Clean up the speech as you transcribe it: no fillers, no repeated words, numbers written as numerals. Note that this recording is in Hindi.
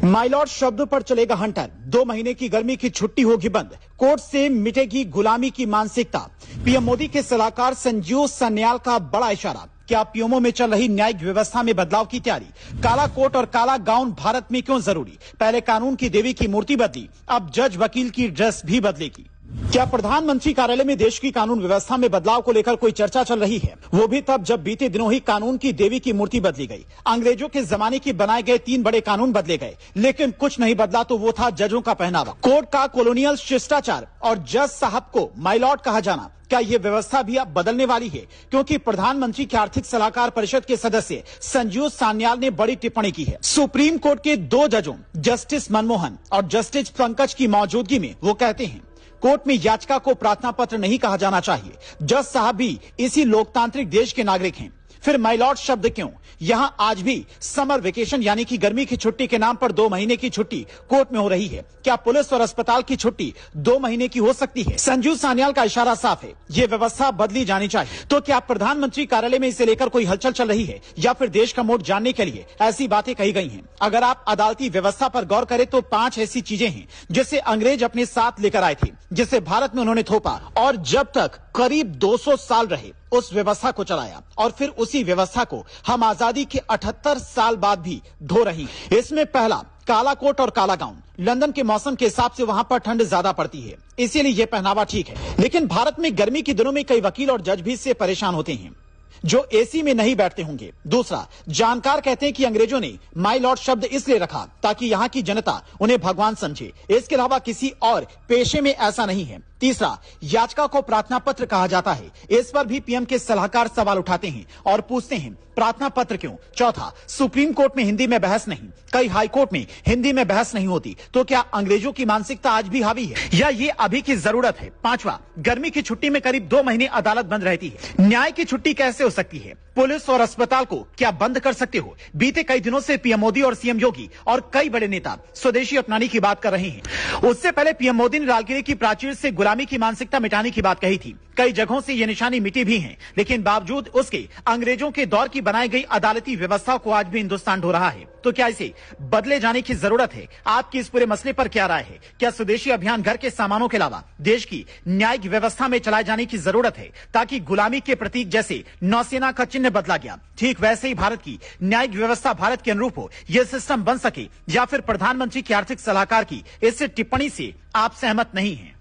माइलॉर्ड शब्द पर चलेगा हंटर। 2 महीने की गर्मी की छुट्टी होगी बंद। कोर्ट से मिटेगी गुलामी की मानसिकता। पीएम मोदी के सलाहकार संजीव सन्याल का बड़ा इशारा। क्या पीएमओ में चल रही न्यायिक व्यवस्था में बदलाव की तैयारी? काला कोट और काला गाउन भारत में क्यों जरूरी? पहले कानून की देवी की मूर्ति बदली, अब जज वकील की ड्रेस भी बदलेगी। क्या प्रधानमंत्री कार्यालय में देश की कानून व्यवस्था में बदलाव को लेकर कोई चर्चा चल रही है? वो भी तब जब बीते दिनों ही कानून की देवी की मूर्ति बदली गई। अंग्रेजों के जमाने के बनाए गए 3 बड़े कानून बदले गए, लेकिन कुछ नहीं बदला, तो वो था जजों का पहनावा, कोर्ट का कॉलोनियल शिष्टाचार और जज साहब को माइलॉर्ड कहा जाना। क्या ये व्यवस्था भी अब बदलने वाली है? क्योंकि प्रधानमंत्री के आर्थिक सलाहकार परिषद के सदस्य संजीव सान्याल ने बड़ी टिप्पणी की है। सुप्रीम कोर्ट के 2 जजों जस्टिस मनमोहन और जस्टिस पंकज की मौजूदगी में वो कहते हैं, कोर्ट में याचिका को प्रार्थना पत्र नहीं कहा जाना चाहिए। जज साहब भी इसी लोकतांत्रिक देश के नागरिक हैं। फिर माइलॉर्ड शब्द क्यों? यहां आज भी समर वेकेशन यानी कि गर्मी की छुट्टी के नाम पर 2 महीने की छुट्टी कोर्ट में हो रही है। क्या पुलिस और अस्पताल की छुट्टी 2 महीने की हो सकती है? संजीव सान्याल का इशारा साफ है, ये व्यवस्था बदली जानी चाहिए। तो क्या प्रधानमंत्री कार्यालय में इसे लेकर कोई हलचल चल रही है, या फिर देश का मूड जानने के लिए ऐसी बातें कही गई हैं? अगर आप अदालती व्यवस्था पर गौर करें तो 5 ऐसी चीजें हैं जिसे अंग्रेज अपने साथ लेकर आए थे, जिसे भारत में उन्होंने थोपा और जब तक करीब 200 साल रहे उस व्यवस्था को चलाया, और फिर उसी व्यवस्था को हम आजादी के 78 साल बाद भी ढो रही हैं। इसमें पहला काला कोट और काला गाउन। लंदन के मौसम के हिसाब से वहां पर ठंड ज्यादा पड़ती है, इसीलिए यह पहनावा ठीक है। लेकिन भारत में गर्मी के दिनों में कई वकील और जज भी इससे परेशान होते हैं जो एसी में नहीं बैठते होंगे। दूसरा, जानकार कहते हैं कि अंग्रेजों ने माय लॉर्ड शब्द इसलिए रखा ताकि यहाँ की जनता उन्हें भगवान समझे, इसके अलावा किसी और पेशे में ऐसा नहीं है। तीसरा, याचिका को प्रार्थना पत्र कहा जाता है। इस पर भी पीएम के सलाहकार सवाल उठाते हैं और पूछते हैं, प्रार्थना पत्र क्यों? चौथा, सुप्रीम कोर्ट में हिंदी में बहस नहीं, कई हाई कोर्ट में हिंदी में बहस नहीं होती, तो क्या अंग्रेजों की मानसिकता आज भी हावी है या ये अभी की जरूरत है? पांचवा, गर्मी की छुट्टी में करीब 2 महीने अदालत बंद रहती है, न्याय की छुट्टी कैसे हो सकती है? पुलिस और अस्पताल को क्या बंद कर सकते हो? बीते कई दिनों से पीएम मोदी और सीएम योगी और कई बड़े नेता स्वदेशी अपनाने की बात कर रहे हैं। उससे पहले पीएम मोदी ने लाल किले की प्राचीर से गुलामी की मानसिकता मिटाने की बात कही थी। कई जगहों से ये निशानी मिटी भी है, लेकिन बावजूद उसके अंग्रेजों के दौर की बनाई गई अदालती व्यवस्था को आज भी हिंदुस्तान ढो रहा है। तो क्या इसे बदले जाने की जरूरत है? आपकी इस पूरे मसले पर क्या राय है? क्या स्वदेशी अभियान घर के सामानों के अलावा देश की न्यायिक व्यवस्था में चलाए जाने की जरूरत है, ताकि गुलामी के प्रतीक जैसे नौसेना का चिन्ह बदला गया, ठीक वैसे ही भारत की न्यायिक व्यवस्था भारत के अनुरूप हो, यह सिस्टम बन सके? या फिर प्रधानमंत्री के आर्थिक सलाहकार की इस टिप्पणी से आप सहमत नहीं हैं?